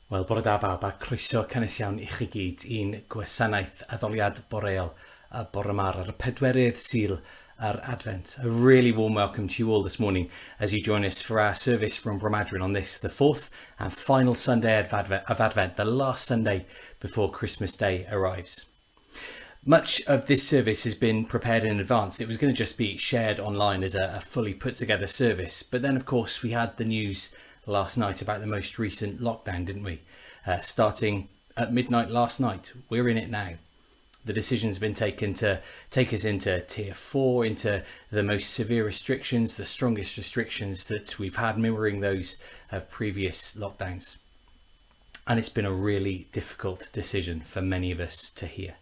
Wel, bore da bawb a croeso cynnes iawn i chi gyd i'n gwasanaeth Addoliad Boreol a bore mar ar y pedwerydd Sul ar Advent. A really warm welcome to you all this morning as you join us for our service from Bromadrin on this, the fourth and final Sunday of Advent, the last Sunday before Christmas Day arrives. Much of this service has been prepared in advance. It was going to just be shared online as a fully put together service. But then, of course, we had the news last night about the most recent lockdown, didn't we? Starting at midnight last night. We're in it now. The decision's been taken to take us into tier 4, into the most severe restrictions, the strongest restrictions that we've had, mirroring those of previous lockdowns. And it's been a really difficult decision for many of us to hear.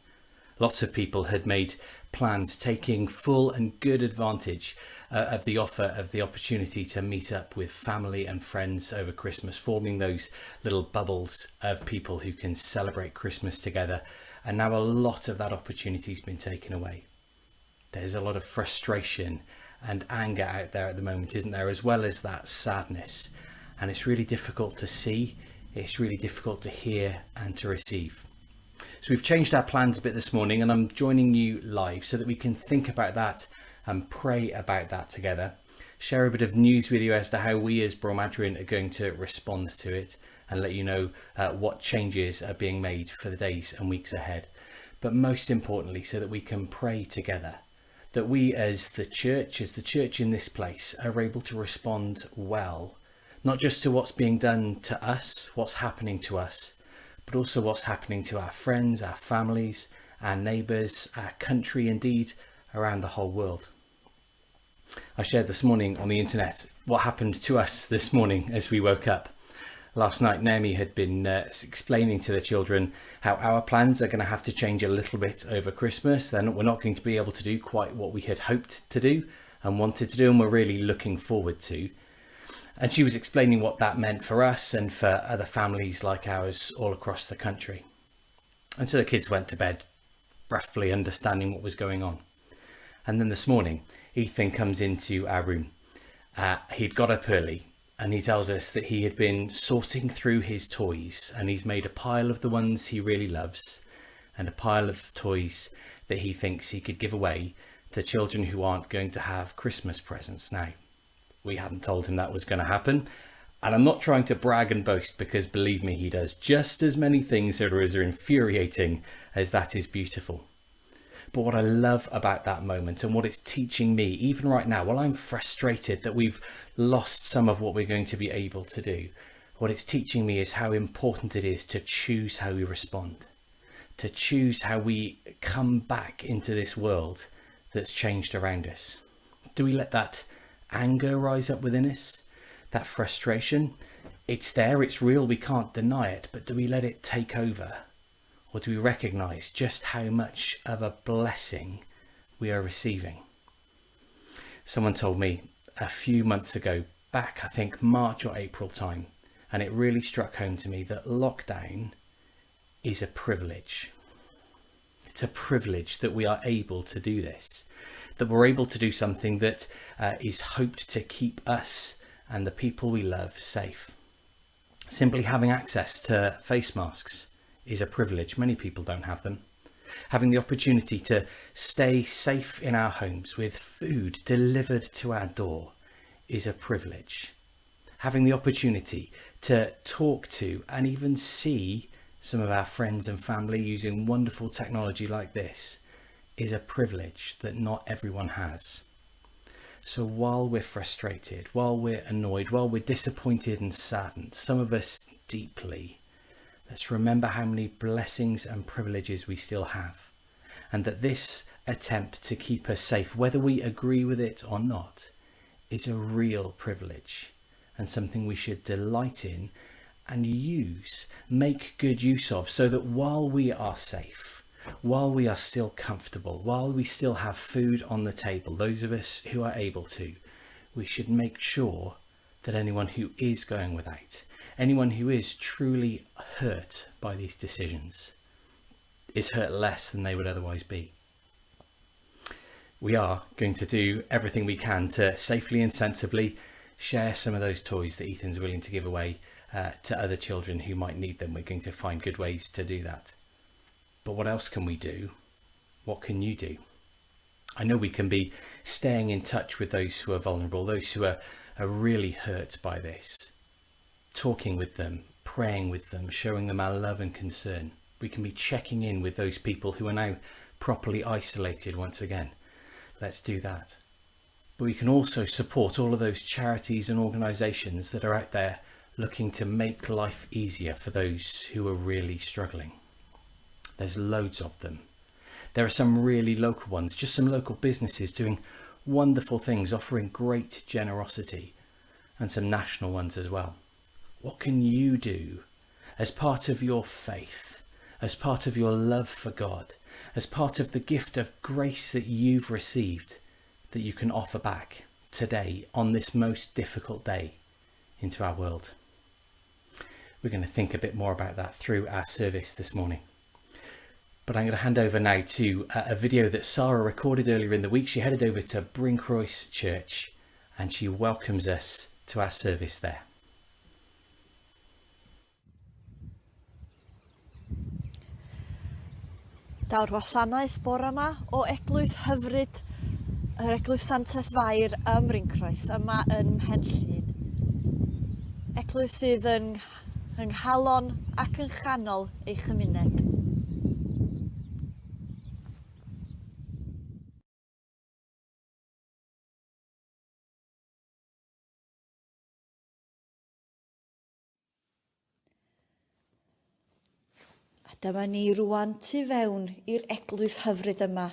Lots of people had made plans taking full and good advantage of the offer of the opportunity to meet up with family and friends over Christmas, forming those little bubbles of people who can celebrate Christmas together. And now a lot of that opportunity has been taken away. There's a lot of frustration and anger out there at the moment, isn't there? As well as that sadness. And it's really difficult to see. It's really difficult to hear and to receive. So we've changed our plans a bit this morning, and I'm joining you live so that we can think about that and pray about that together. Share a bit of news with you as to how we as Bromadrin are going to respond to it, and let you know what changes are being made for the days and weeks ahead. But most importantly, so that we can pray together, that we as the church in this place, are able to respond well, not just to what's being done to us, what's happening to us, but also what's happening to our friends, our families, our neighbours, our country, indeed around the whole world. I shared this morning on the internet what happened to us this morning as we woke up. Last night, Naomi had been explaining to the children how our plans are going to have to change a little bit over Christmas. We're not going to be able to do quite what we had hoped to do and wanted to do, and we're really looking forward to. And she was explaining what that meant for us and for other families like ours all across the country. And so the kids went to bed, roughly understanding what was going on. And then this morning, Ethan comes into our room. He'd got up early, and he tells us that he had been sorting through his toys, and he's made a pile of the ones he really loves and a pile of toys that he thinks he could give away to children who aren't going to have Christmas presents now. We hadn't told him that was going to happen. And I'm not trying to brag and boast, because believe me, he does just as many things that are as infuriating as that is beautiful. But what I love about that moment, and what it's teaching me, even right now, while I'm frustrated that we've lost some of what we're going to be able to do, what it's teaching me is how important it is to choose how we respond, to choose how we come back into this world that's changed around us. Do we let that anger rise up within us? That frustration? It's there, it's real, we can't deny it, but do we let it take over? Or do we recognise just how much of a blessing we are receiving? Someone told me a few months ago, back I think March or April time, and it really struck home to me that lockdown is a privilege. It's a privilege that we are able to do this, that we're able to do something that is hoped to keep us and the people we love safe. Simply having access to face masks is a privilege. Many people don't have them. Having the opportunity to stay safe in our homes with food delivered to our door is a privilege. Having the opportunity to talk to and even see some of our friends and family using wonderful technology like this is a privilege that not everyone has. So while we're frustrated, while we're annoyed, while we're disappointed and saddened, some of us deeply, let's remember how many blessings and privileges we still have, and that this attempt to keep us safe, whether we agree with it or not, is a real privilege and something we should delight in and make good use of, so that while we are safe, while we are still comfortable, while we still have food on the table, those of us who are able to, we should make sure that anyone who is going without, anyone who is truly hurt by these decisions, is hurt less than they would otherwise be. We are going to do everything we can to safely and sensibly share some of those toys that Ethan's willing to give away to other children who might need them. We're going to find good ways to do that. But what else can we do? What can you do? I know we can be staying in touch with those who are vulnerable, those who are really hurt by this, talking with them, praying with them, showing them our love and concern. We can be checking in with those people who are now properly isolated once again. Let's do that. But we can also support all of those charities and organisations that are out there looking to make life easier for those who are really struggling. There's loads of them. There are some really local ones, just some local businesses doing wonderful things, offering great generosity, and some national ones as well. What can you do as part of your faith, as part of your love for God, as part of the gift of grace that you've received, that you can offer back today on this most difficult day into our world? We're going to think a bit more about that through our service this morning. But I'm going to hand over now to a video that Sarah recorded earlier in the week. She headed over to Brincroes Church and she welcomes us to our service there. Daw'r wasanaeth bore yma o eglwys hyfryd, yr eglwys Santes Fair ym Brincroes yma yn Mhenllyn. Eglwys sydd yn nghalon ac yn chanol ei chymuned. Dyma ni rwan tu fewn i'r eglwys hyfryd yma,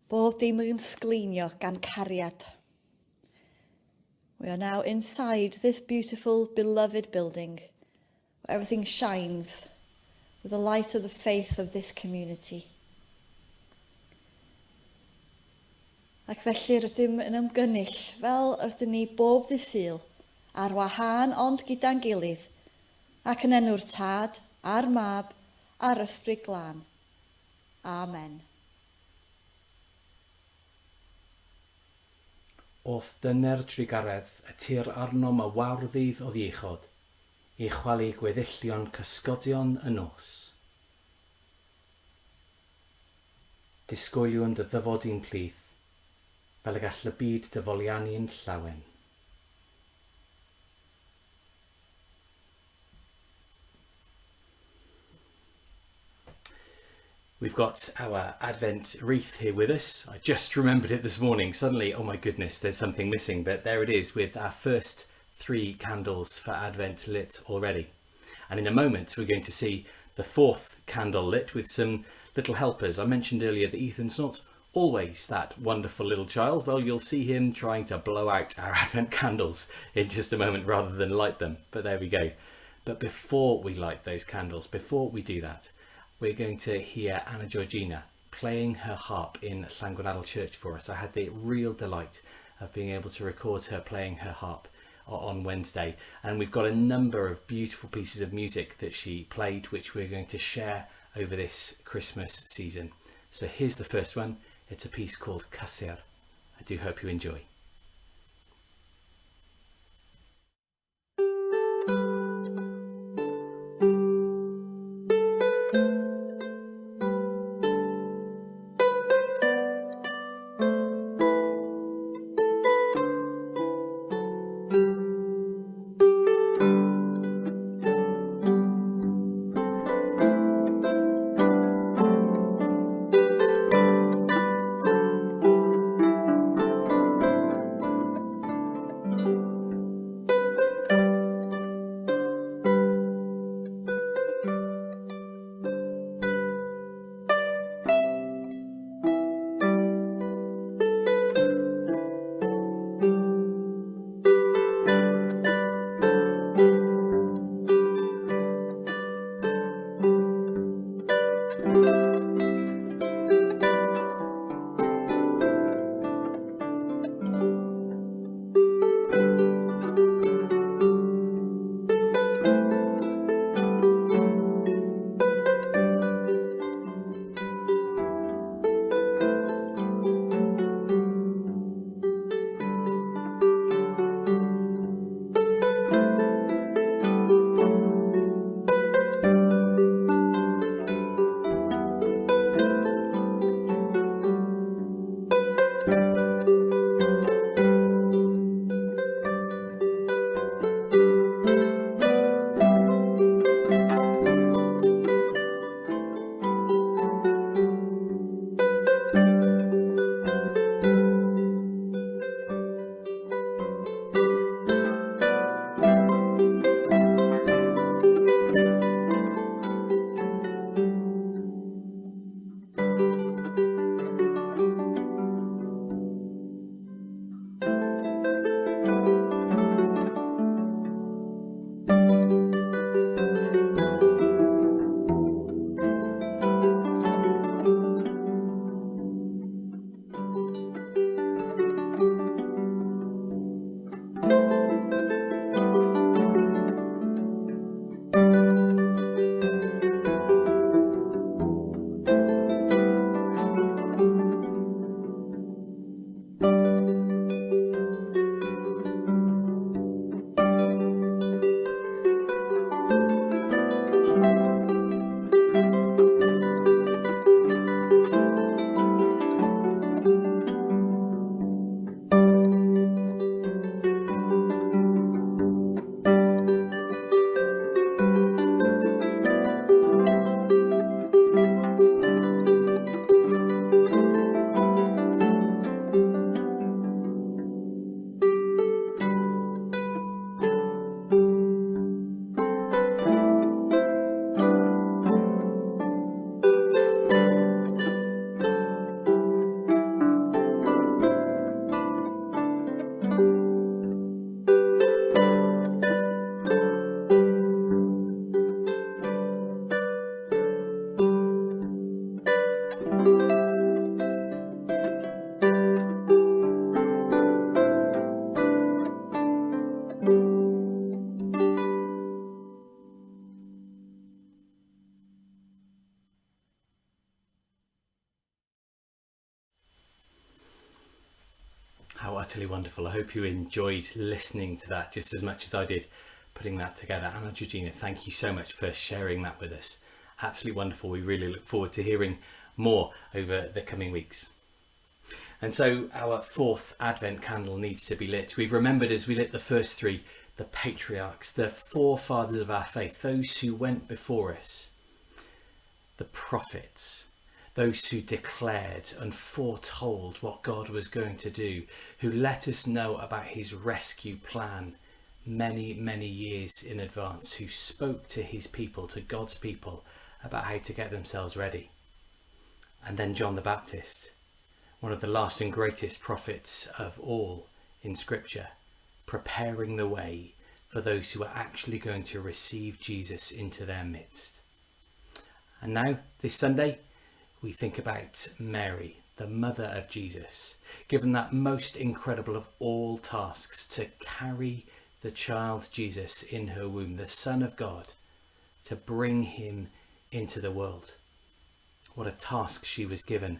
bob dim yn sgleinio gan cariad. We are now inside this beautiful, beloved building, where everything shines with the light of the faith of this community. Ac felly rydym yn ymgynnull fel ydym ni bob ddydd Sul, ar wahân ond gyda'n gilydd, ac yn enw'r Tad, a'r Mab, a'r Ysbryd Glân. Amen. Oth dyner trigaredd y tir arnom y wawrddydd o ddiechod, i chwalu gweddillion cysgodion y nos. Disgwyliwn dy ddyfod i'n plith, fel y gall y byd dyfoliannu'n llawen. We've got our Advent wreath here with us. I just remembered it this morning. Suddenly, oh my goodness, there's something missing. But there it is with our first 3 candles for Advent lit already. And in a moment, we're going to see the 4th candle lit with some little helpers. I mentioned earlier that Ethan's not always that wonderful little child. Well, you'll see him trying to blow out our Advent candles in just a moment rather than light them. But there we go. But before we light those candles, before we do that, we're going to hear Anna Georgina playing her harp in Llangonadal Church for us. I had the real delight of being able to record her playing her harp on Wednesday, and we've got a number of beautiful pieces of music that she played which we're going to share over this Christmas season. So here's the first one. It's a piece called Caser. I do hope you enjoy. utterly wonderful. I hope you enjoyed listening to that just as much as I did putting that together. Anna Georgina, thank you so much for sharing that with us. Absolutely wonderful. We really look forward to hearing more over the coming weeks. And so our fourth Advent candle needs to be lit. We've remembered as we lit the first three, the patriarchs, the forefathers of our faith, those who went before us, the prophets, those who declared and foretold what God was going to do, who let us know about his rescue plan many, many years in advance, who spoke to his people, to God's people, about how to get themselves ready. And then John the Baptist, one of the last and greatest prophets of all in Scripture, preparing the way for those who are actually going to receive Jesus into their midst. And now, this Sunday, we think about Mary, the mother of Jesus, given that most incredible of all tasks to carry the child Jesus in her womb, the Son of God, to bring him into the world. What a task she was given,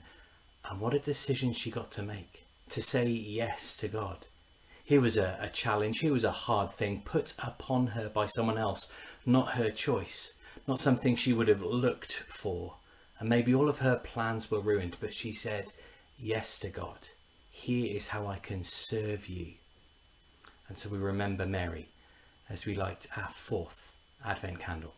and what a decision she got to make, to say yes to God. Here was a challenge, here was a hard thing put upon her by someone else, not her choice, not something she would have looked for. And maybe all of her plans were ruined, but she said yes to God. Here is how I can serve you. And so we remember Mary as we light our fourth Advent candle.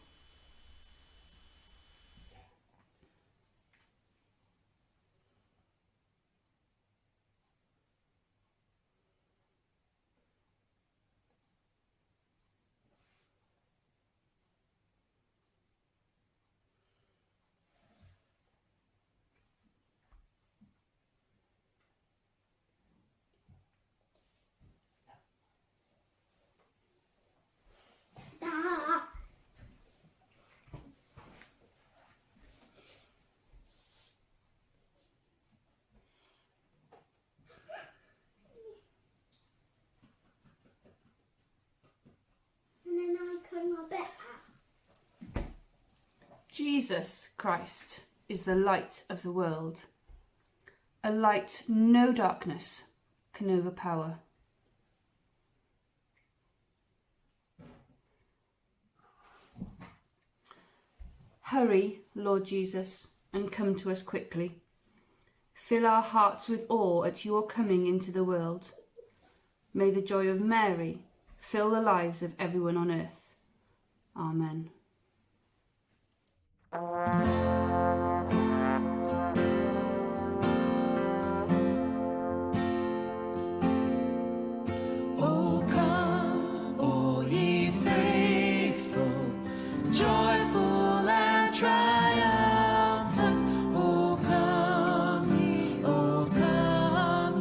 Jesus Christ is the light of the world, a light no darkness can overpower. Hurry, Lord Jesus, and come to us quickly. Fill our hearts with awe at your coming into the world. May the joy of Mary fill the lives of everyone on earth. Amen. O come, all ye faithful, joyful and triumphant. O come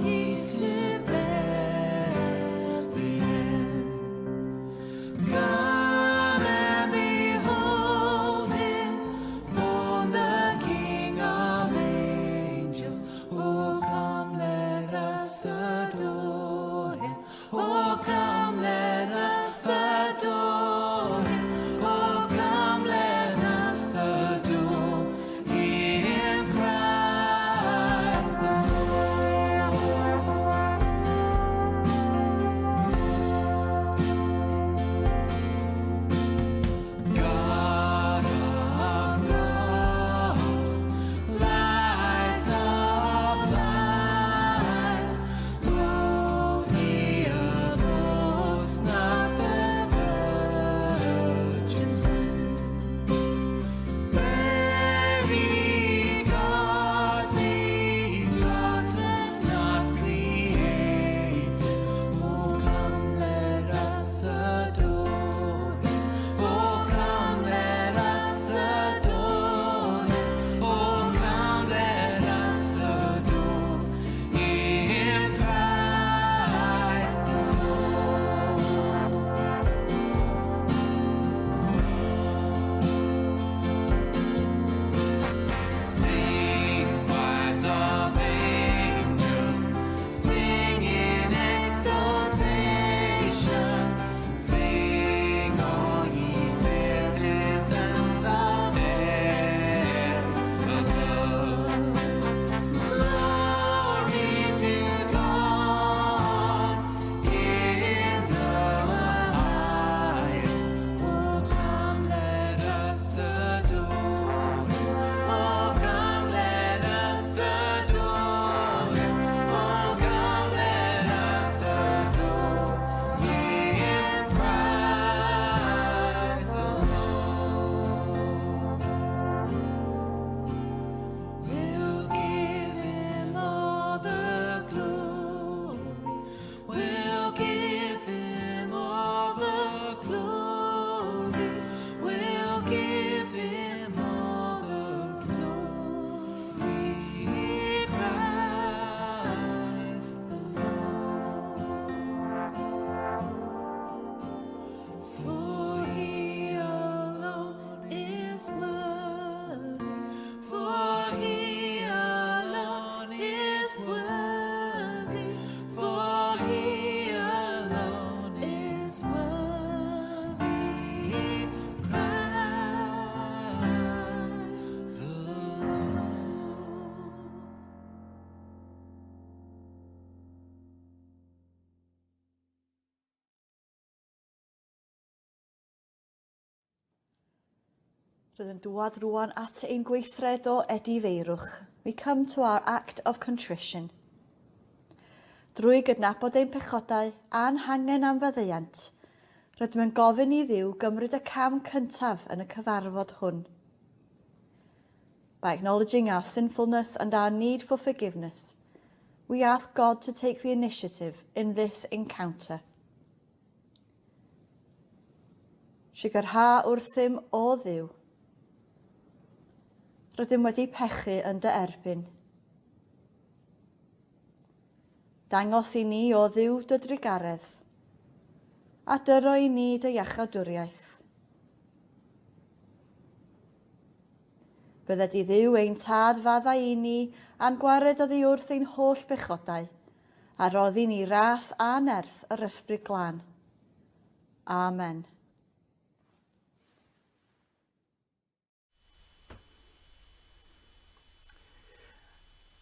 ye to Bethlehem. Come and behold him, born worthy. We'll give him all the glory. Christ the Lord. For he alone is worthy. For he alone is worthy. For he alone is worthy. Christ the Lord. Rydyn yn dŵad rwan at ein gweithred o edifeirwch. We come to our act of contrition. Drwy gydnabod ein pechodau a'n hangen am faddeuant, rydym yn gofyn i Dduw gymryd y cam cyntaf yn y cyfarfod hwn. By acknowledging our sinfulness and our need for forgiveness, we ask God to take the initiative in this encounter. Sicrha wrthym o Dduw. Rydym wedi pechu yn dy erbyn. Dangos i ni o Dduw dy drigaredd, a dyro i ni dy iachawdwriaeth. Bydde di Dduw ein tad faddau i ni a'n gwared oddi wrth ein holl bechodau, a roddi ni ras a nerth yr ysbryd glân. Amen.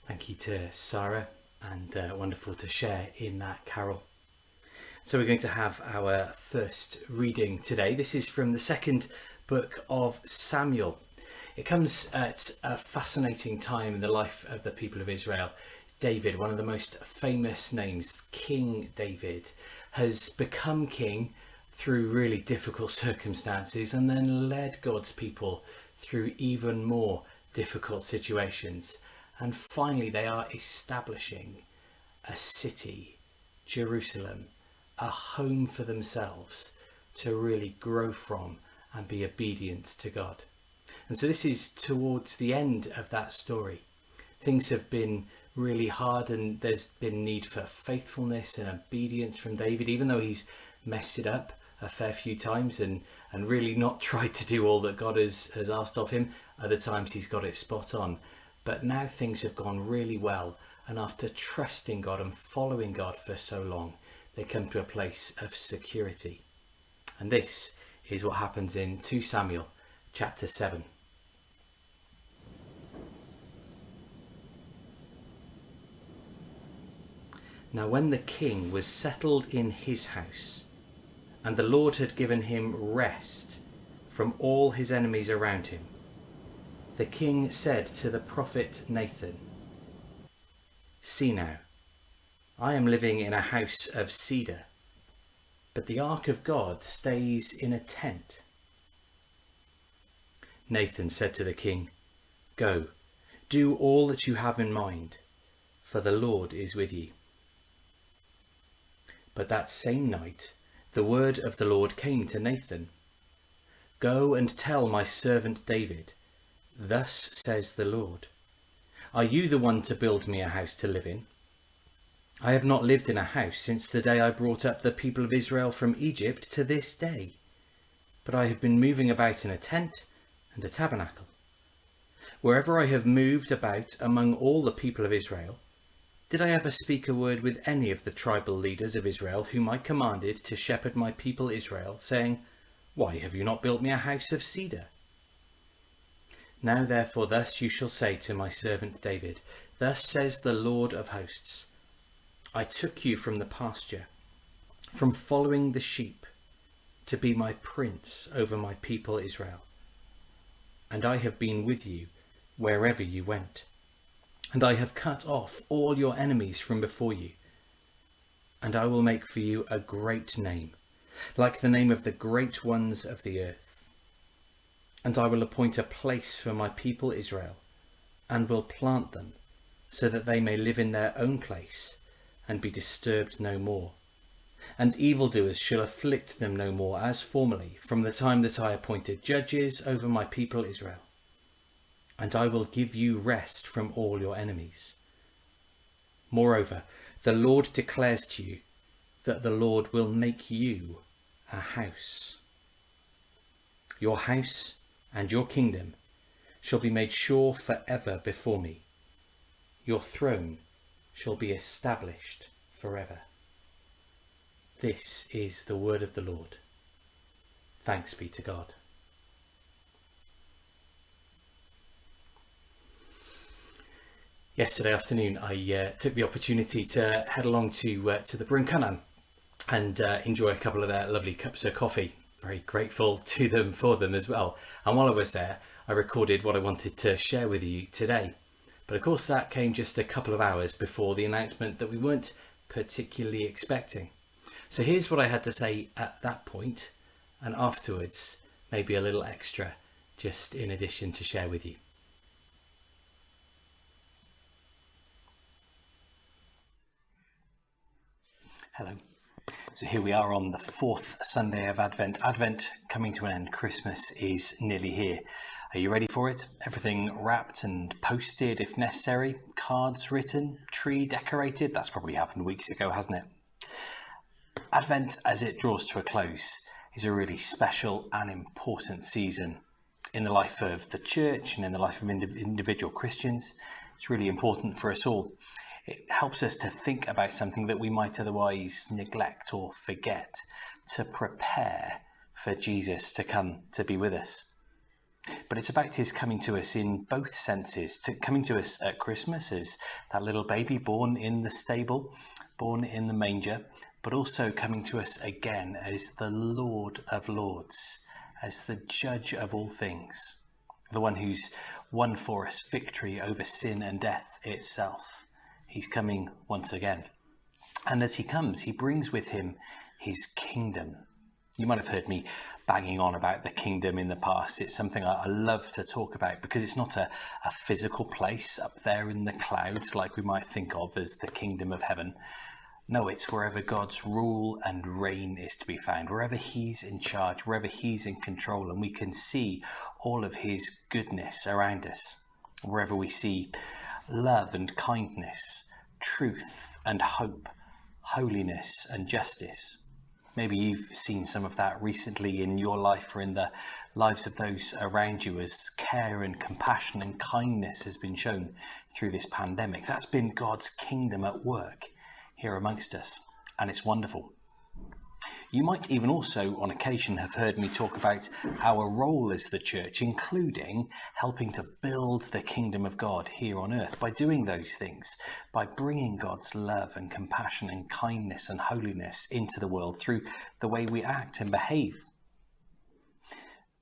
Thank you to Sarah, and wonderful to share in that carol. So we're going to have our first reading today. This is from the second book of Samuel. It comes at a fascinating time in the life of the people of Israel. David, one of the most famous names, King David, has become king through really difficult circumstances and then led God's people through even more difficult situations. And finally, they are establishing a city, Jerusalem, a home for themselves to really grow from and be obedient to God. And so this is towards the end of that story. Things have been really hard, and there's been need for faithfulness and obedience from David, even though he's messed it up a fair few times and really not tried to do all that God has asked of him. Other times he's got it spot on. But now things have gone really well, and after trusting God and following God for so long, they come to a place of security. And this is what happens in 2 Samuel chapter 7. Now when the king was settled in his house, and the Lord had given him rest from all his enemies around him, the king said to the prophet Nathan, "See now, I am living in a house of cedar, but the ark of God stays in a tent." Nathan said to the king, "Go, do all that you have in mind, for the Lord is with you." But that same night the word of the Lord came to Nathan, "Go and tell my servant David, thus says the Lord, are you the one to build me a house to live in? I have not lived in a house since the day I brought up the people of Israel from Egypt to this day, but I have been moving about in a tent and a tabernacle. Wherever I have moved about among all the people of Israel, did I ever speak a word with any of the tribal leaders of Israel whom I commanded to shepherd my people Israel, saying, why have you not built me a house of cedar? Now therefore thus you shall say to my servant David, thus says the Lord of hosts, I took you from the pasture, from following the sheep, to be my prince over my people Israel. And I have been with you wherever you went. And I have cut off all your enemies from before you. And I will make for you a great name, like the name of the great ones of the earth. And I will appoint a place for my people Israel, and will plant them, so that they may live in their own place, and be disturbed no more. And evildoers shall afflict them no more, as formerly, from the time that I appointed judges over my people Israel. And I will give you rest from all your enemies. Moreover, the Lord declares to you that the Lord will make you a house. Your house and your kingdom shall be made sure forever before me. Your throne shall be established forever. This is the word of the Lord. Thanks be to God. Yesterday afternoon, I took the opportunity to head along to the Bryn Cynan and enjoy a couple of their lovely cups of coffee. Very grateful to them for them as well. And while I was there, I recorded what I wanted to share with you today. But of course, that came just a couple of hours before the announcement that we weren't particularly expecting. So here's what I had to say at that point, and afterwards, maybe a little extra, just in addition to share with you. Hello. So here we are on the fourth Sunday of Advent. Advent coming to an end. Christmas is nearly here. Are you ready for it? Everything wrapped and posted if necessary. Cards written, tree decorated. That's probably happened weeks ago, hasn't it? Advent, as it draws to a close, is a really special and important season in the life of the church and in the life of individual Christians. It's really important for us all. It helps us to think about something that we might otherwise neglect or forget, to prepare for Jesus to come to be with us. But it's about his coming to us in both senses, coming to us at Christmas as that little baby born in the stable, born in the manger, but also coming to us again as the Lord of Lords, as the judge of all things, the one who's won for us victory over sin and death itself. He's coming once again. And as he comes, he brings with him his kingdom. You might have heard me banging on about the kingdom in the past. It's something I love to talk about because it's not a physical place up there in the clouds like we might think of as the kingdom of heaven. No, it's wherever God's rule and reign is to be found, wherever he's in charge, wherever he's in control, and we can see all of his goodness around us, wherever we see love and kindness, truth and hope, holiness and justice. Maybe you've seen some of that recently in your life or in the lives of those around you as care and compassion and kindness has been shown through this pandemic. That's been God's kingdom at work here amongst us, and it's wonderful. You might even also on occasion have heard me talk about our role as the church, including helping to build the kingdom of God here on earth by doing those things, by bringing God's love and compassion and kindness and holiness into the world through the way we act and behave.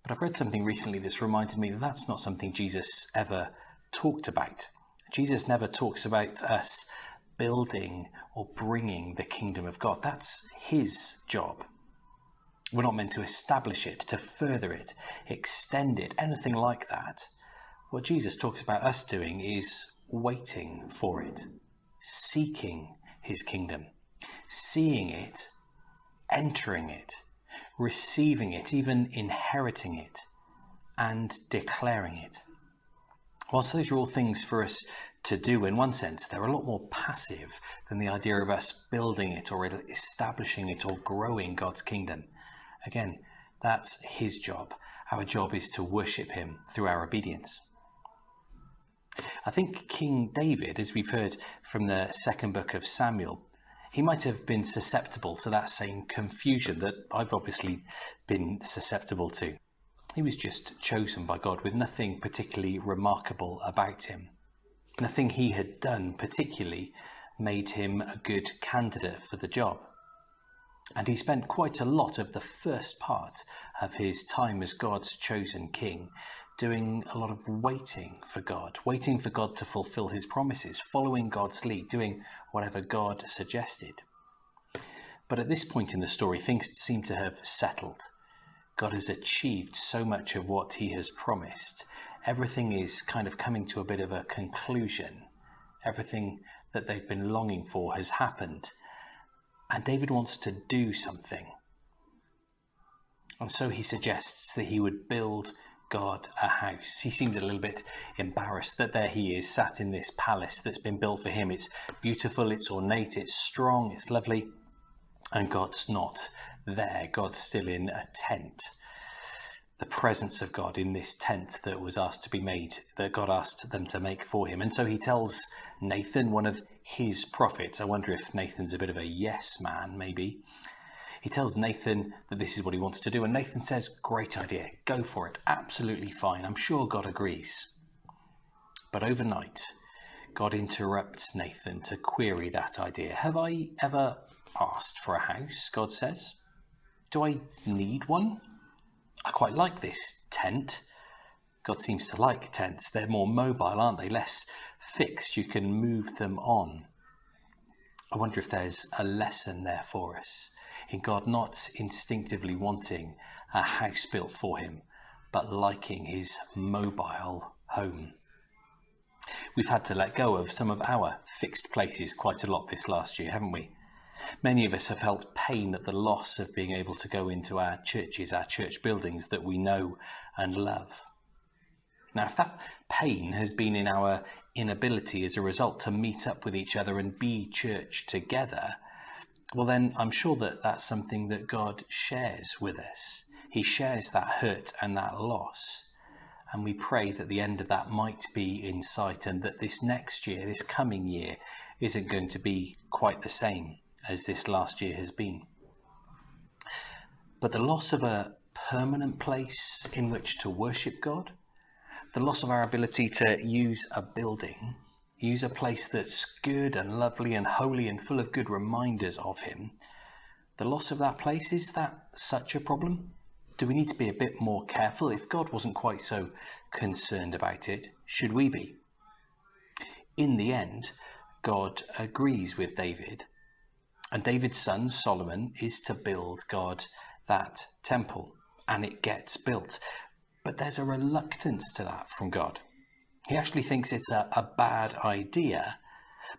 But I've read something recently that's reminded me that that's not something Jesus ever talked about. Jesus never talks about us building or bringing the kingdom of God. That's his job. We're not meant to establish it, to further it, extend it, anything like that. What Jesus talks about us doing is waiting for it, seeking his kingdom, seeing it, entering it, receiving it, even inheriting it, and declaring it. Whilst those are all things for us to do in one sense, they're a lot more passive than the idea of us building it or establishing it or growing God's kingdom. Again, that's his job. Our job is to worship him through our obedience. I think King David, as we've heard from the second book of Samuel, he might have been susceptible to that same confusion that I've obviously been susceptible to. He was just chosen by God with nothing particularly remarkable about him. Nothing he had done particularly made him a good candidate for the job. And he spent quite a lot of the first part of his time as God's chosen king doing a lot of waiting for God to fulfill his promises, following God's lead, doing whatever God suggested. But at this point in the story, things seem to have settled. God has achieved so much of what he has promised. Everything is kind of coming to a bit of a conclusion. Everything that they've been longing for has happened. And David wants to do something. And so he suggests that he would build God a house. He seems a little bit embarrassed that there he is, sat in this palace that's been built for him. It's beautiful, it's ornate, it's strong, it's lovely. And God's not there. God's still in a tent. The presence of God in this tent that was asked to be made, that God asked them to make for him. And so he tells Nathan, one of his prophets. I wonder if Nathan's a bit of a yes man, maybe. He tells Nathan that this is what he wants to do. And Nathan says, great idea, go for it, absolutely fine. I'm sure God agrees. But overnight, God interrupts Nathan to query that idea. Have I ever asked for a house, God says? Do I need one? I quite like this tent. God seems to like tents. They're more mobile, aren't they? Less fixed. You can move them on. I wonder if there's a lesson there for us in God not instinctively wanting a house built for him, but liking his mobile home. We've had to let go of some of our fixed places quite a lot this last year, haven't we? Many of us have felt pain at the loss of being able to go into our churches, our church buildings that we know and love. Now, if that pain has been in our inability as a result to meet up with each other and be church together, well then I'm sure that that's something that God shares with us. He shares that hurt and that loss. And we pray that the end of that might be in sight and that this next year, this coming year, isn't going to be quite the same as this last year has been. But the loss of a permanent place in which to worship God, the loss of our ability to use a building, use a place that's good and lovely and holy and full of good reminders of him, the loss of that place, is that such a problem? Do we need to be a bit more careful? If God wasn't quite so concerned about it, should we be? In the end, God agrees with David. And David's son, Solomon, is to build God that temple. And it gets built. But there's a reluctance to that from God. He actually thinks it's a bad idea.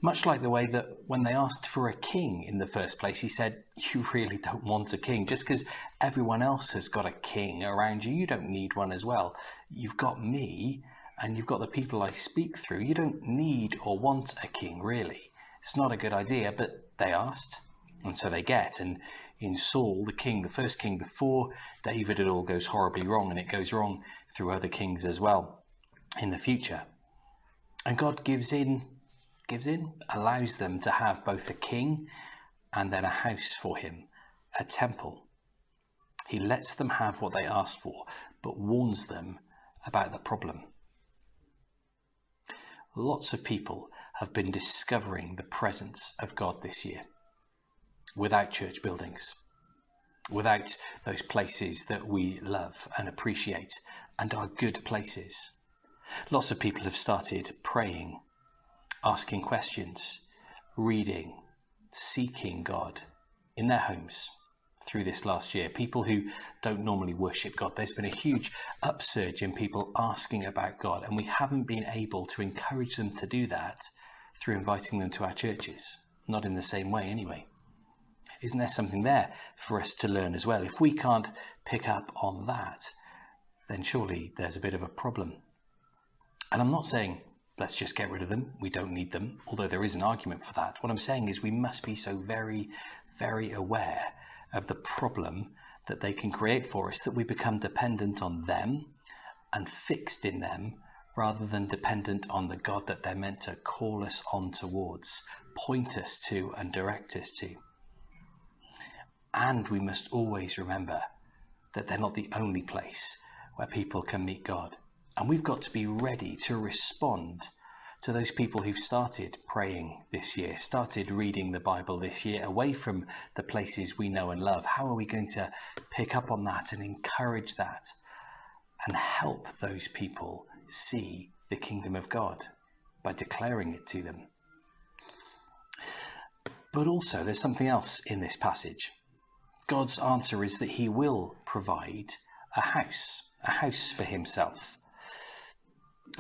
Much like the way that when they asked for a king in the first place, he said, you really don't want a king. Just because everyone else has got a king around you, you don't need one as well. You've got me, and you've got the people I speak through. You don't need or want a king, really. It's not a good idea, but they asked, and so they get. And in Saul, the king, the first king before David, it all goes horribly wrong, and it goes wrong through other kings as well in the future. And God gives in, allows them to have both a king and then a house for him, a temple. He lets them have what they asked for, but warns them about the problem. Lots of people have been discovering the presence of God this year without church buildings, without those places that we love and appreciate and are good places. Lots of people have started praying, asking questions, reading, seeking God in their homes through this last year. People who don't normally worship God. There's been a huge upsurge in people asking about God, and we haven't been able to encourage them to do that through inviting them to our churches. Not in the same way anyway. Isn't there something there for us to learn as well? If we can't pick up on that, then surely there's a bit of a problem. And I'm not saying let's just get rid of them. We don't need them, although there is an argument for that. What I'm saying is we must be so very, very aware of the problem that they can create for us, that we become dependent on them and fixed in them rather than dependent on the God that they're meant to call us on towards, point us to and direct us to. And we must always remember that they're not the only place where people can meet God. And we've got to be ready to respond to those people who've started praying this year, started reading the Bible this year, away from the places we know and love. How are we going to pick up on that and encourage that and help those people see the kingdom of God by declaring it to them? But also there's something else in this passage. God's answer is that he will provide a house for himself.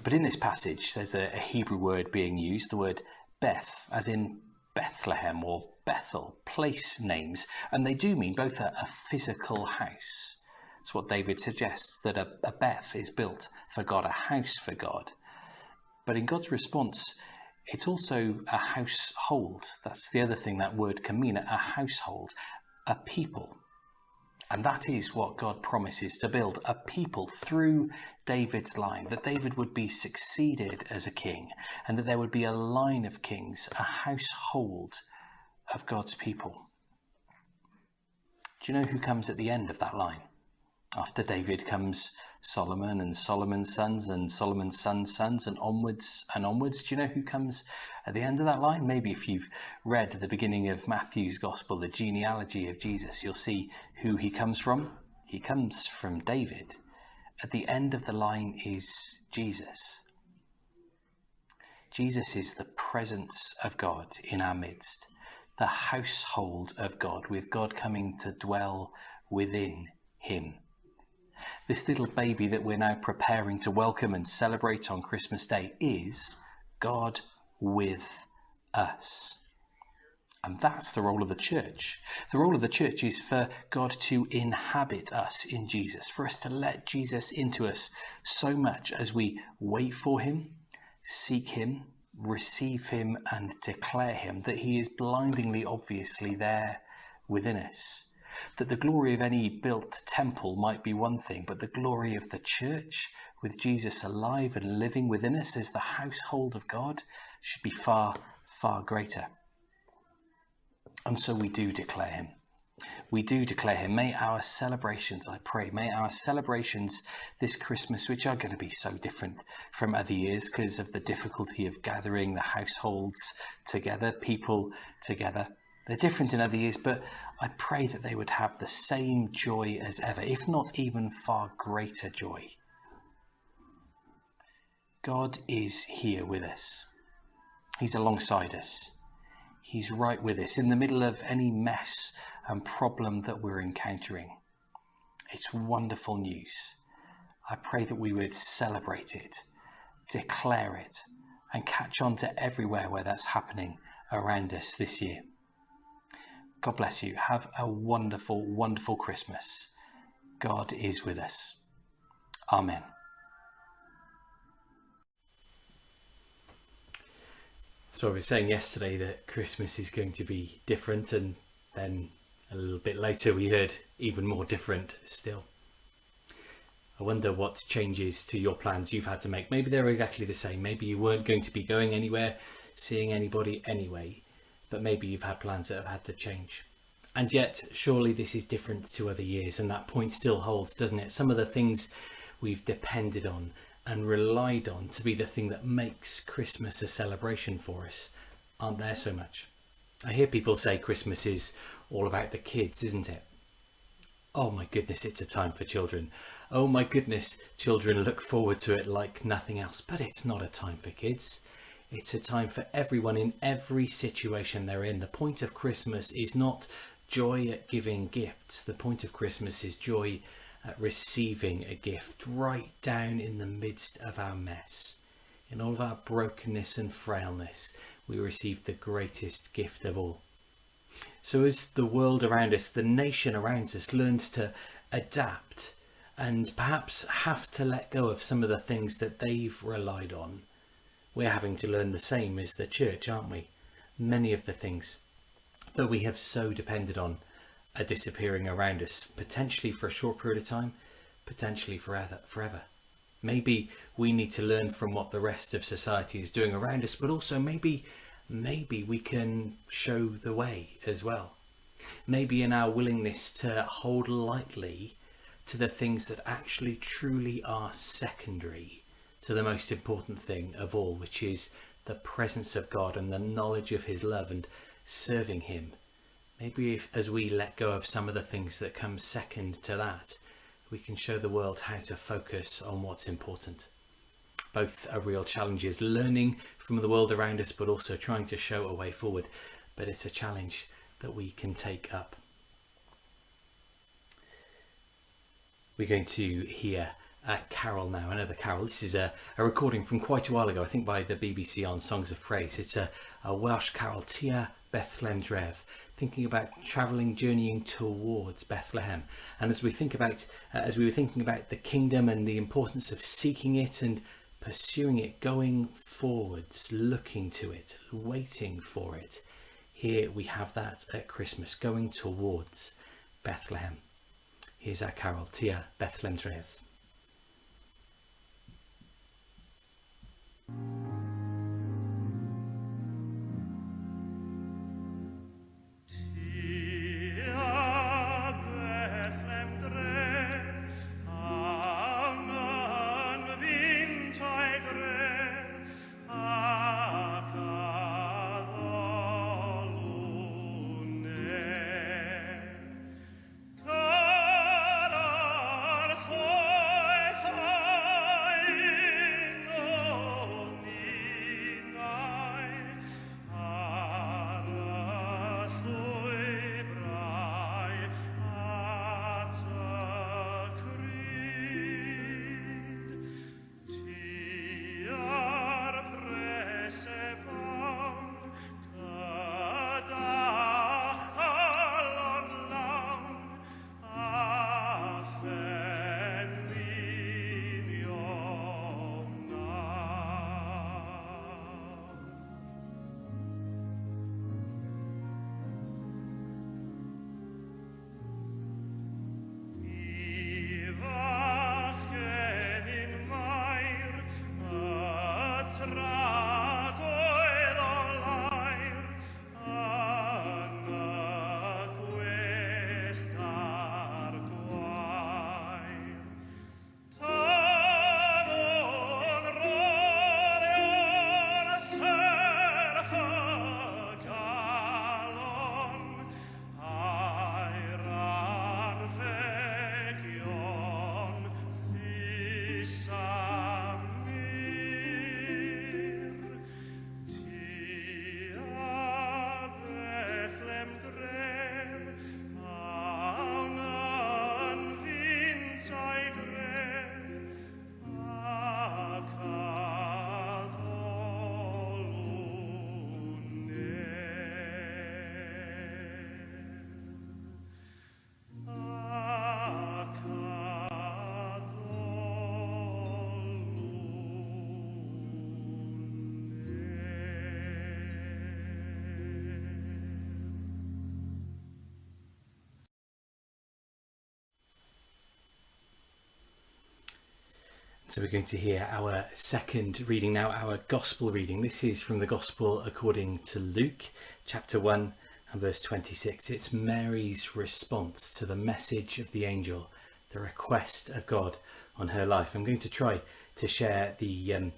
But in this passage, there's a Hebrew word being used, the word Beth, as in Bethlehem or Bethel, place names, and they do mean both a physical house. It's what David suggests, that a Beth is built for God, a house for God. But in God's response, it's also a household. That's the other thing that word can mean, a household, a people. And that is what God promises to build, a people through David's line, that David would be succeeded as a king, and that there would be a line of kings, a household of God's people. Do you know who comes at the end of that line? After David comes Solomon and Solomon's sons and Solomon's sons' sons and onwards and onwards. Do you know who comes at the end of that line? Maybe if you've read the beginning of Matthew's Gospel, the genealogy of Jesus, you'll see who he comes from. He comes from David. At the end of the line is Jesus. Jesus is the presence of God in our midst, the household of God, with God coming to dwell within him. This little baby that we're now preparing to welcome and celebrate on Christmas Day is God with us. And that's the role of the church. The role of the church is for God to inhabit us in Jesus, for us to let Jesus into us so much as we wait for him, seek him, receive him and declare him, that he is blindingly obviously there within us. That the glory of any built temple might be one thing, but the glory of the church, with Jesus alive and living within us as the household of God, should be far, far greater. And so we do declare him. We do declare him. May our celebrations, I pray, may our celebrations this Christmas, which are going to be so different from other years because of the difficulty of gathering the households together, people together. They're different in other years, but I pray that they would have the same joy as ever, if not even far greater joy. God is here with us. He's alongside us. He's right with us in the middle of any mess and problem that we're encountering. It's wonderful news. I pray that we would celebrate it, declare it, and catch on to everywhere where that's happening around us this year. God bless you. Have a wonderful, wonderful Christmas. God is with us. Amen. So I was saying yesterday that Christmas is going to be different, and then a little bit later we heard even more different still. I wonder what changes to your plans you've had to make. Maybe they're exactly the same. Maybe you weren't going to be going anywhere, seeing anybody anyway. But maybe you've had plans that have had to change. And yet, surely this is different to other years, and that point still holds, doesn't it? Some of the things we've depended on and relied on to be the thing that makes Christmas a celebration for us aren't there so much. I hear people say Christmas is all about the kids, isn't it? Oh my goodness, it's a time for children. Oh my goodness, children look forward to it like nothing else. But it's not a time for kids. It's a time for everyone in every situation they're in. The point of Christmas is not joy at giving gifts. The point of Christmas is joy at receiving a gift right down in the midst of our mess. In all of our brokenness and frailness, we receive the greatest gift of all. So as the world around us, the nation around us learns to adapt and perhaps have to let go of some of the things that they've relied on, we're having to learn the same as the church, aren't we? Many of the things that we have so depended on are disappearing around us, potentially for a short period of time, potentially forever. Maybe we need to learn from what the rest of society is doing around us, but also maybe we can show the way as well. Maybe in our willingness to hold lightly to the things that actually truly are secondary to the most important thing of all, which is the presence of God and the knowledge of his love and serving him. Maybe as we let go of some of the things that come second to that, we can show the world how to focus on what's important. Both are real challenges, learning from the world around us, but also trying to show a way forward. But it's a challenge that we can take up. We're going to hear carol now, another carol. This is a recording from quite a while ago, I think by the BBC on Songs of Praise. It's a Welsh carol, Tia Bethlehem Dref, thinking about travelling, journeying towards Bethlehem. And as we think about, as we were thinking about the kingdom and the importance of seeking it and pursuing it, going forwards, looking to it, waiting for it, here we have that at Christmas, going towards Bethlehem. Here's our carol, Tia Bethlehem Dref. So we're going to hear our second reading now, our Gospel reading. This is from the Gospel according to Luke, chapter 1 and verse 26. It's Mary's response to the message of the angel, the request of God on her life. I'm going to try to share the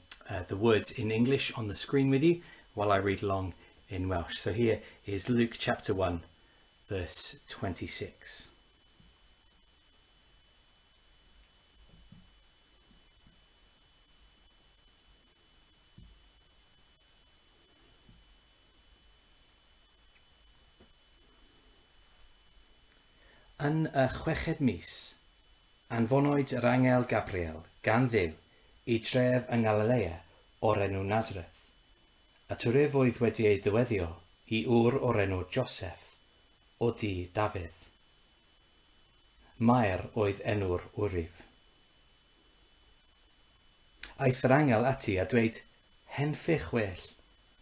words in English on the screen with you while I read along in Welsh. So here is Luke chapter 1, verse 26. Yn y chweched mis, anfonwyd yr angel Gabriel gan Dduw I dref yng Galilea o'r enw Nazareth, a twref oedd wedi ei ddyweddio I ŵr o'r enw Joseph, o dŷ Dafydd. Mair oedd enw'r wrif. Aeth yr angel ati a dweud, henffych well,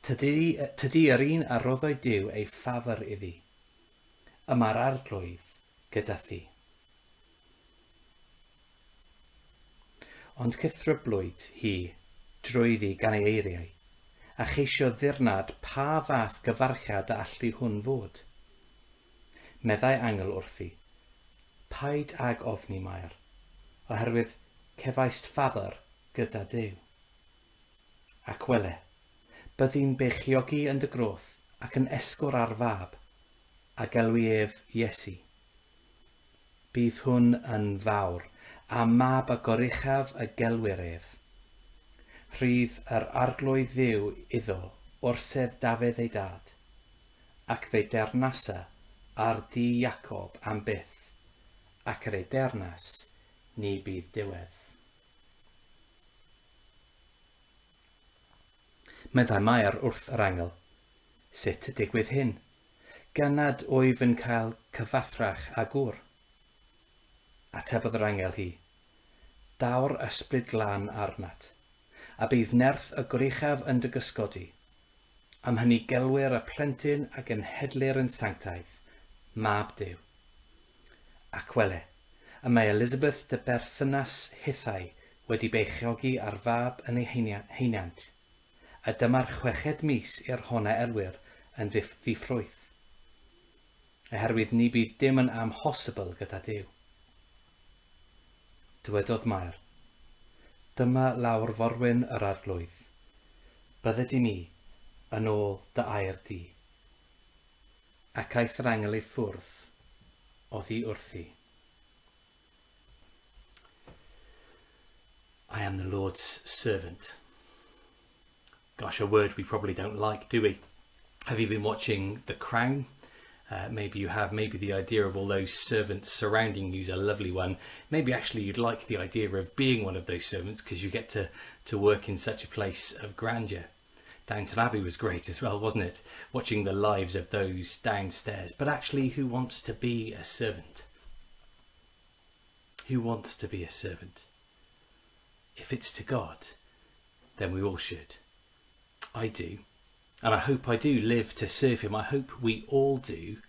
tydi yr un a roddoi Duw ei ffafr iddi. Yma'r arglwydd gyda thi. Ond cythryblwyd hi drwyddi gan ei eiriau, a cheisio ddirnad pa fath gyfarchiad a allu hwn fod. Meddai angel wrthi, paid ag ofni Mair, oherwydd cefaist ffafr gyda Duw. Ac wele, byddi'n beichiogi yn dy groth ac yn esgwr ar fab, a gelwi ef Iesu. Bydd hwn yn fawr, a mab y goruchaf y gelwyr ef. Rhydd yr arglwydd Dduw iddo orsedd Dafydd ei dad, ac fe'i dernasa ar dŷ Iacob am byth, ac yr ei dernas ni bydd diwedd. Meddai Mair wrth yr angel. Sut y digwydd hyn? Gan nad wyf yn cael cyfathrach a gŵr. Atebodd yr angel hi. Daw'r ysbryd glân arnat, a bydd nerth y goruchaf yn dy gysgodi. Am hynny gelwir y plentyn ac yn hedlir yn sanctaidd, mab Duw. Ac wele, y mae Elizabeth dy berthynas hithau wedi beichiogi ar fab yn ei heiniant, a dyma'r 6 mis i'r honna elwyr yn ddiffrwyth. Oherwydd ni bydd dim yn amhosibl gyda Duw. Dywedodd Mair, dyma lawr forwyn yr arglwydd, bydde di mi yn ôl dy air di. Ac aeth yr angel ei ffwrdd, oddi wrthi. I am the Lord's servant. Gosh, a word we probably don't like, do we? Have you been watching The Crown? Maybe you have. Maybe the idea of all those servants surrounding you is a lovely one. Maybe actually you'd like the idea of being one of those servants because you get to work in such a place of grandeur. Downton Abbey was great as well, wasn't it? Watching the lives of those downstairs. But actually, who wants to be a servant? Who wants to be a servant? If it's to God, then we all should. I do. And I hope I do live to serve him. I hope we all do,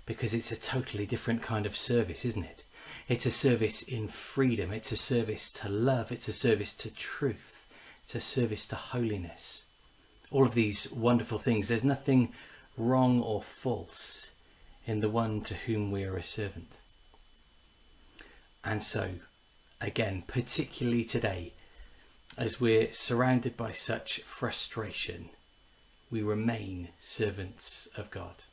because it's a totally different kind of service, isn't it? It's a service in freedom. It's a service to love. It's a service to truth. It's a service to holiness. All of these wonderful things. There's nothing wrong or false in the one to whom we are a servant. And so, again, particularly today, as we're surrounded by such frustration, we remain servants of God.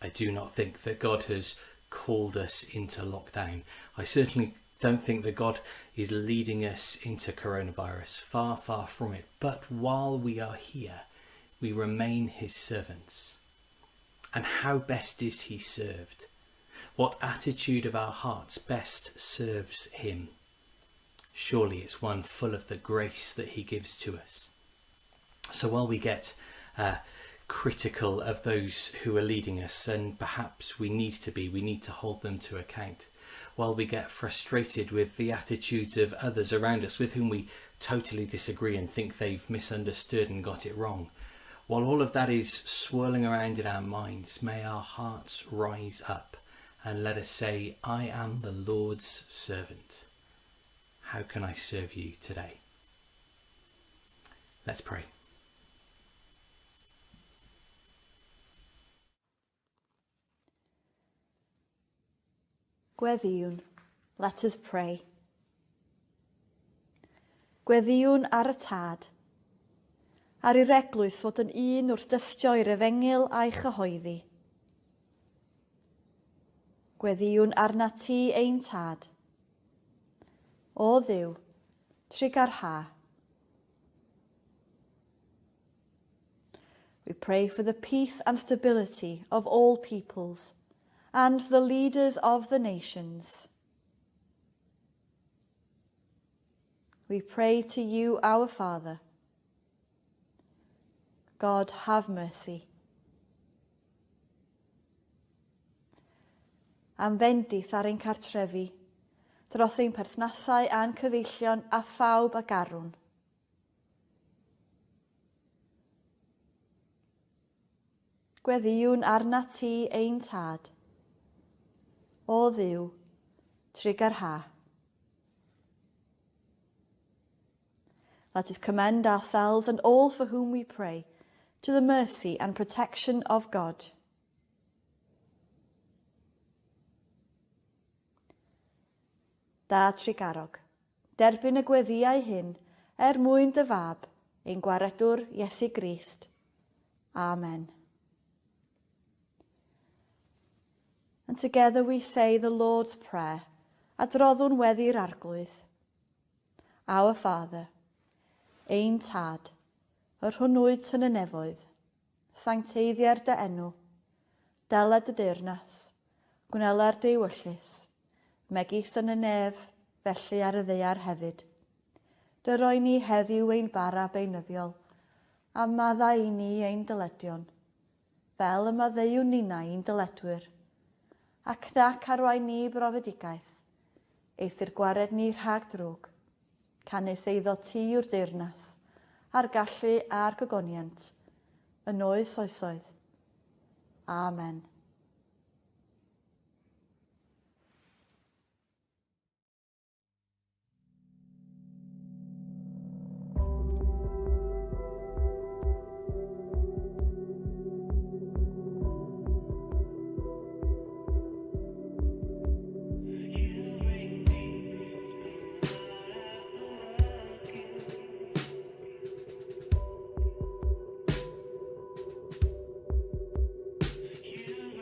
I do not think that God has called us into lockdown. I certainly don't think that God is leading us into coronavirus. Far, far from it. But while we are here, we remain his servants. And how best is he served? What attitude of our hearts best serves him? Surely it's one full of the grace that he gives to us. So while we get critical of those who are leading us, and perhaps we need to hold them to account, while we get frustrated with the attitudes of others around us with whom we totally disagree and think they've misunderstood and got it wrong, while all of that is swirling around in our minds, may our hearts rise up and let us say, I am the Lord's servant. How can I serve you today? Let's pray. Gweddiwn, let us pray. Gweddiwn ar y tad, ar i'r eglwys fod yn un wrth dystio'r efengil a'i chyhoeddi. Gweddiwn arna ti ein tad. O Dduw, trigarha. We pray for the peace and stability of all peoples and the leaders of the nations. We pray to you, our Father. God, have mercy. Am fendith ar ein cartrefi, dros ein perthnasau a'n cyfeillion a phawb a garwn. Gweddiwn arna ti ein tad. O Dduw, trigarha. Let us commend ourselves and all for whom we pray to the mercy and protection of God. Da trigarog, derbyn y gweddiau hyn mwyn dy fab, ein gwaredwr Iesu Grist. Amen. And together we say the Lord's Prayer, adroddwn weddi'r arglwydd. Our Father, ein tad, yr hwnnwyd yn y nefoedd, sancteiddiau'r dy enw, deled y deyrnas, gwneler dy wyllus, megis yn y nef, felly ar y ddeiar hefyd. Dy roi ni heddiw ein bara beunyddiol, a maddau i ni ein dyledion, fel y maddeuwn nina i'n dyledwyr, ac nac arwain ni brofedigaeth, eithir gwared ni rhag drwg, canis eiddo ti yw'r deyrnas, a'r gallu a'r gogoniant, yn oes oesoedd. Amen. You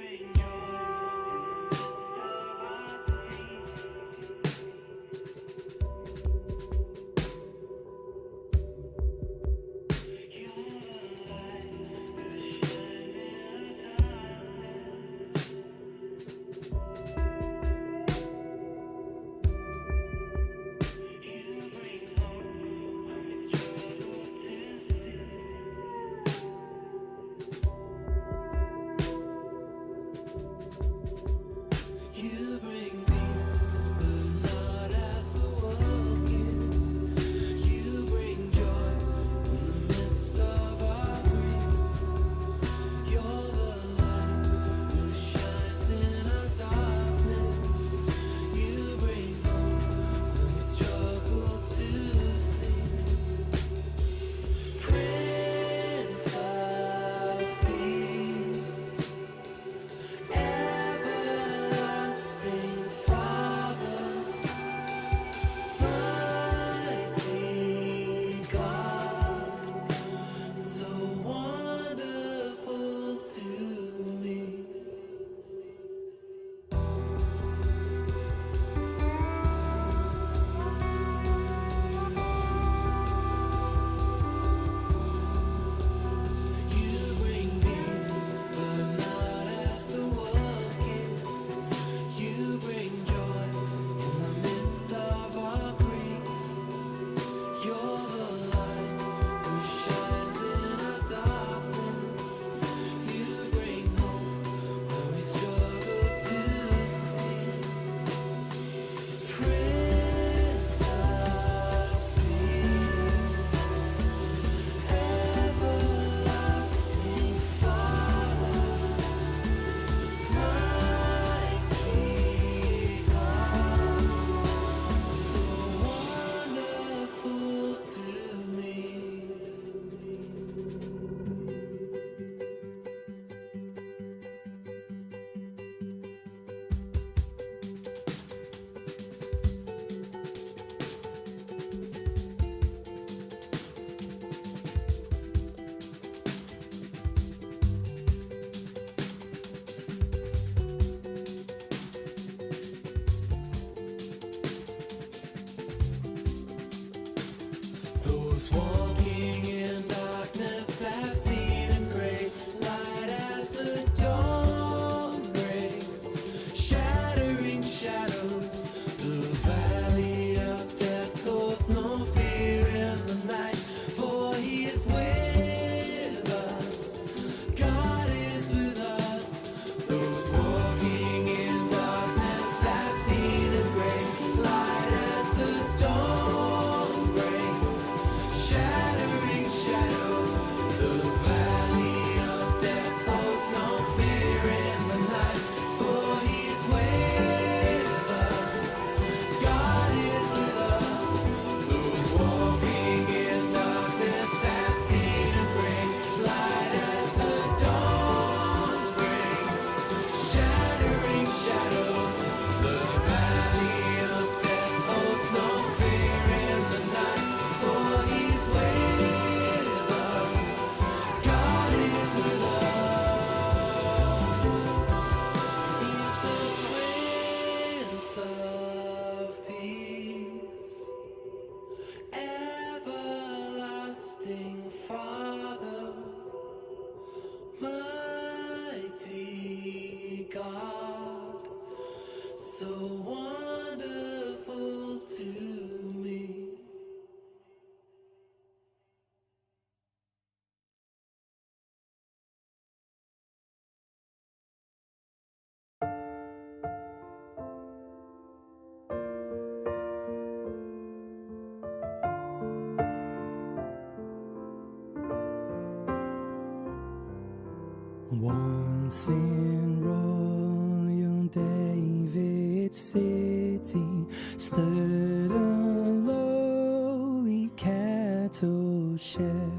Once in royal David's city stood a lowly cattle shed,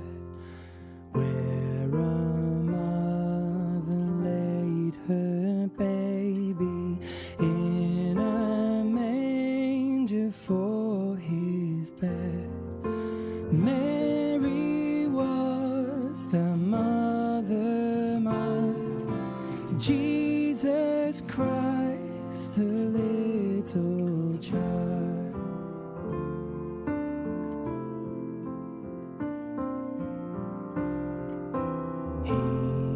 where a mother laid her baby in a manger for his bed. Mary was the mother of Jesus Christ, the little child. He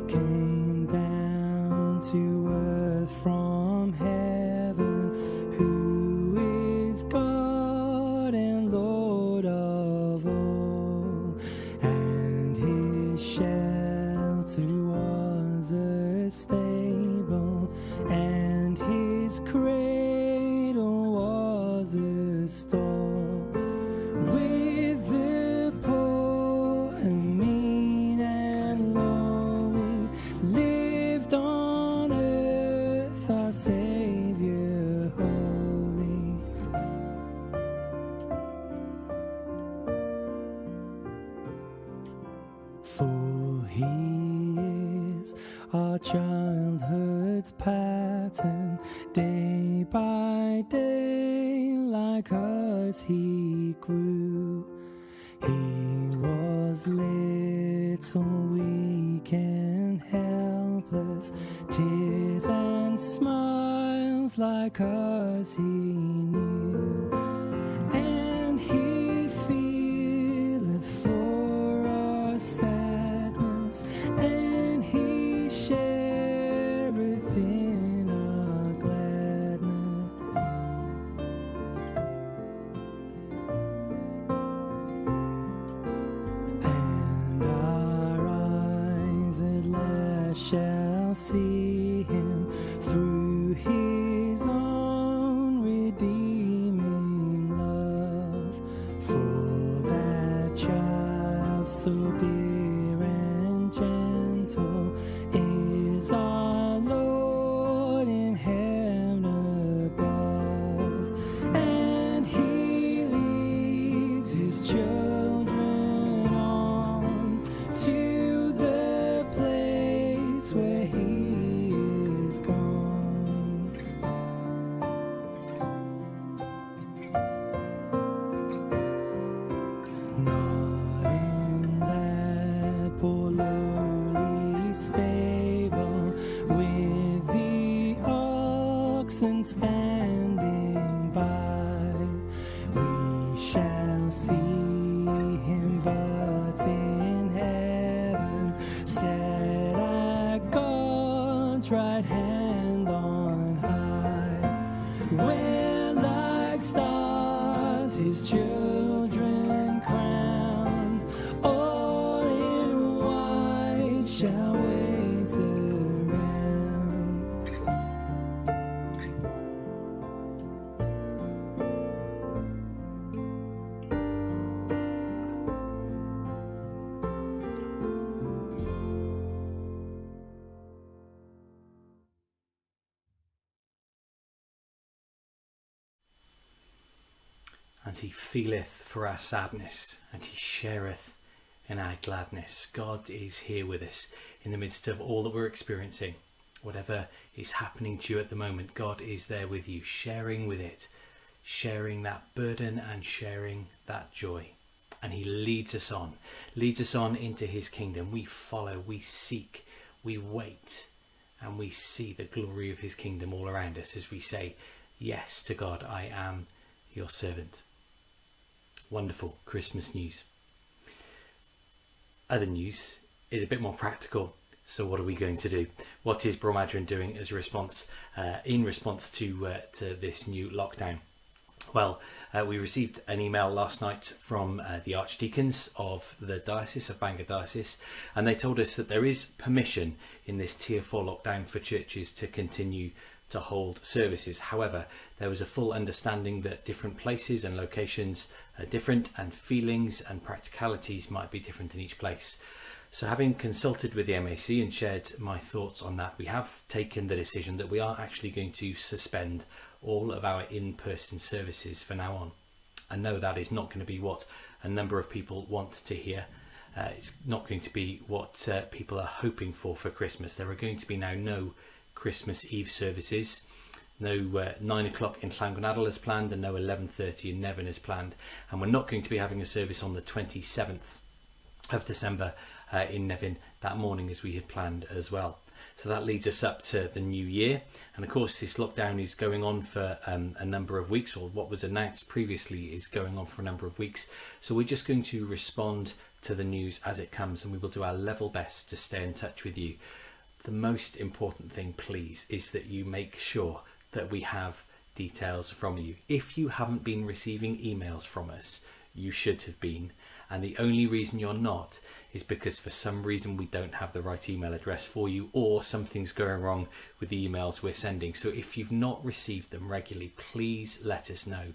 came down to earth from heaven, who is God and Lord of all, and his shelter was a stable, and his cradle was a stall. With the poor and mean and lowly lived on earth our Saviour holy. For he is our childhood's pattern, day by day like us he grew. He was little, weak and helpless, tears and smiles like us he knew. And he feeleth for our sadness, and he shareth in our gladness. And our eyes at last shall see him through his own redeeming love. For that child so dear and gentle is our Lord in heaven above, and he leads his children on to the place where he is gone. Not in that poor lowly stable, with the oxen standing by, we shall see him, but in heaven, set at God's right hand on high, where like stars his children crowned, all in white shall wait around. And he feeleth for our sadness, and he shareth in our gladness. God is here with us in the midst of all that we're experiencing. Whatever is happening to you at the moment, God is there with you, sharing with it, sharing that burden and sharing that joy. And he leads us on into his kingdom. We follow, we seek, we wait, and we see the glory of his kingdom all around us as we say yes to God. I am your servant. Wonderful Christmas news. Other news is a bit more practical. So what are we going to do? What is Bromadrin doing as a response, in response to this new lockdown? Well, we received an email last night from the archdeacons of the Diocese of Bangor Diocese, and they told us that there is permission in this Tier 4 lockdown for churches to continue to hold services. However, there was a full understanding that different places and locations are different, and feelings and practicalities might be different in each place. So having consulted with the MAC and shared my thoughts on that, we have taken the decision that we are actually going to suspend all of our in-person services for now on. I know that is not going to be what a number of people want to hear. It's not going to be what people are hoping for Christmas. There are going to be now no Christmas Eve services. No 9 o'clock in Llangonadal as planned, and no 11:30 in Nevin as planned. And we're not going to be having a service on the 27th of December in Nevin that morning as we had planned as well. So that leads us up to the new year. And of course, this lockdown is going on for a number of weeks, or what was announced previously is going on for a number of weeks. So we're just going to respond to the news as it comes, and we will do our level best to stay in touch with you. The most important thing, please, is that you make sure that we have details from you. If you haven't been receiving emails from us, you should have been. And the only reason you're not is because for some reason we don't have the right email address for you, or something's going wrong with the emails we're sending. So if you've not received them regularly, please let us know.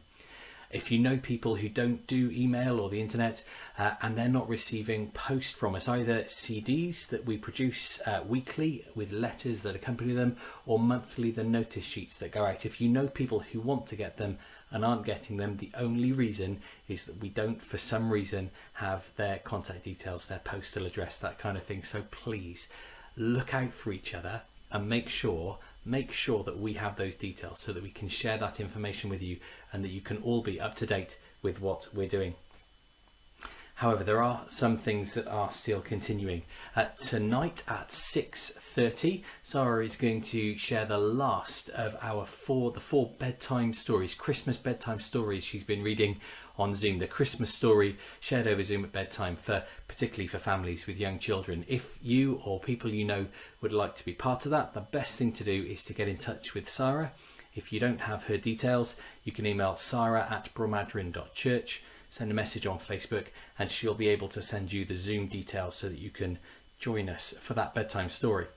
If you know people who don't do email or the internet and they're not receiving post from us, either CDs that we produce weekly with letters that accompany them, or monthly the notice sheets that go out. If you know people who want to get them and aren't getting them, the only reason is that we don't, for some reason, have their contact details, their postal address, that kind of thing. So please look out for each other and make sure that we have those details so that we can share that information with you and that you can all be up to date with what we're doing. However, there are some things that are still continuing. Tonight at 6:30, Sarah is going to share the last of the four bedtime stories, Christmas bedtime stories she's been reading on Zoom. The Christmas story shared over Zoom at bedtime, particularly for families with young children. If you or people you know would like to be part of that, the best thing to do is to get in touch with Sarah. If you don't have her details, you can email sarah@bromadrin.church. Send a message on Facebook and she'll be able to send you the Zoom details so that you can join us for that bedtime story.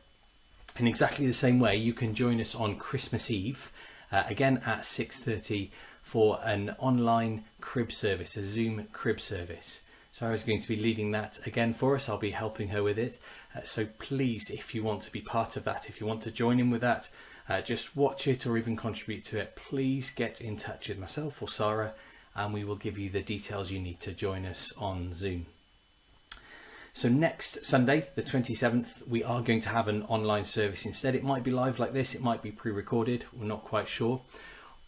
In exactly the same way, you can join us on Christmas Eve, again at 6:30, for an online crib service, a Zoom crib service. Sarah's going to be leading that again for us. I'll be helping her with it. So please, if you want to be part of that, if you want to join in with that, just watch it or even contribute to it, please get in touch with myself or Sarah, and we will give you the details you need to join us on Zoom. So next Sunday, the 27th, we are going to have an online service instead. It might be live like this, it might be pre-recorded, we're not quite sure.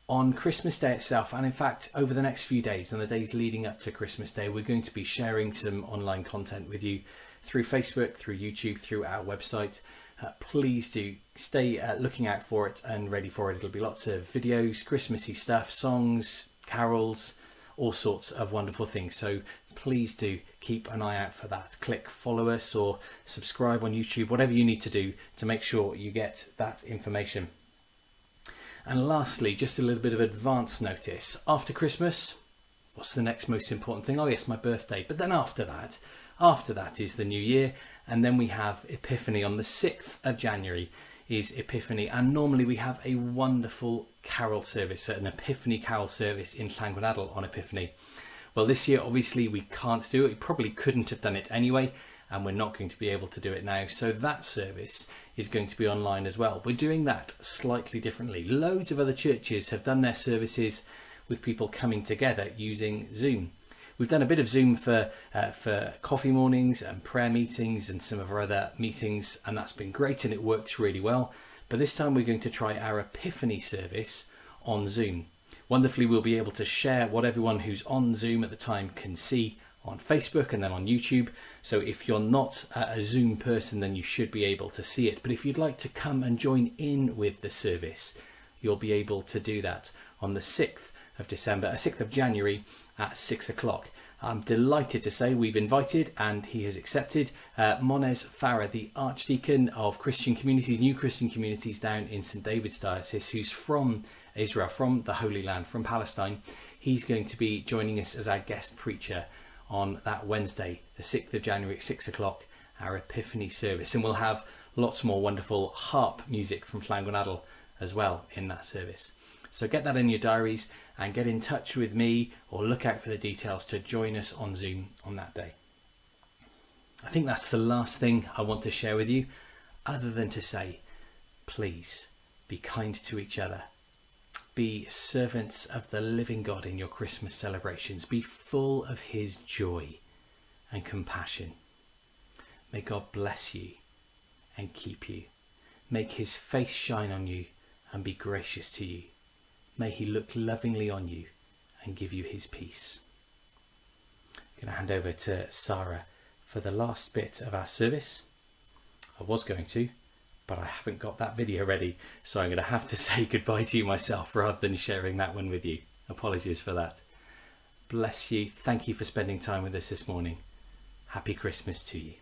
On Christmas Day itself, and in fact over the next few days and the days leading up to Christmas Day, we're going to be sharing some online content with you through Facebook, through YouTube, through our website. Please do stay looking out for it and ready for it. It'll be lots of videos, Christmassy stuff, songs, carols, all sorts of wonderful things. So please do keep an eye out for that. Click follow us or subscribe on YouTube, whatever you need to do to make sure you get that information. And lastly, just a little bit of advance notice. After Christmas, what's the next most important thing? Oh yes, my birthday. But then after that is the new year. And then we have Epiphany on the 6th of January is Epiphany. And normally we have a wonderful carol service, an Epiphany carol service in Llangonadal on Epiphany. Well, this year, obviously, we can't do it. We probably couldn't have done it anyway, and we're not going to be able to do it now. So that service is going to be online as well. We're doing that slightly differently. Loads of other churches have done their services with people coming together using Zoom. We've done a bit of Zoom for coffee mornings and prayer meetings and some of our other meetings, and that's been great and it works really well. But this time we're going to try our Epiphany service on Zoom. Wonderfully, we'll be able to share what everyone who's on Zoom at the time can see on Facebook and then on YouTube. So if you're not a Zoom person, then you should be able to see it. But if you'd like to come and join in with the service, you'll be able to do that on the 6th of January at 6 o'clock. I'm delighted to say we've invited, and he has accepted, Monez Farah, the Archdeacon of Christian Communities, New Christian Communities down in St David's Diocese, who's from Israel, from the Holy Land, from Palestine. He's going to be joining us as our guest preacher on that Wednesday, the 6th of January at 6 o'clock, our Epiphany service. And we'll have lots more wonderful harp music from Llangonadal as well in that service. So get that in your diaries and get in touch with me or look out for the details to join us on Zoom on that day. I think that's the last thing I want to share with you, other than to say, please be kind to each other. Be servants of the living God in your Christmas celebrations. Be full of his joy and compassion. May God bless you and keep you. Make his face shine on you and be gracious to you. May he look lovingly on you and give you his peace. I'm going to hand over to Sarah for the last bit of our service. I was going to, but I haven't got that video ready, so I'm going to have to say goodbye to you myself rather than sharing that one with you. Apologies for that. Bless you. Thank you for spending time with us this morning. Happy Christmas to you.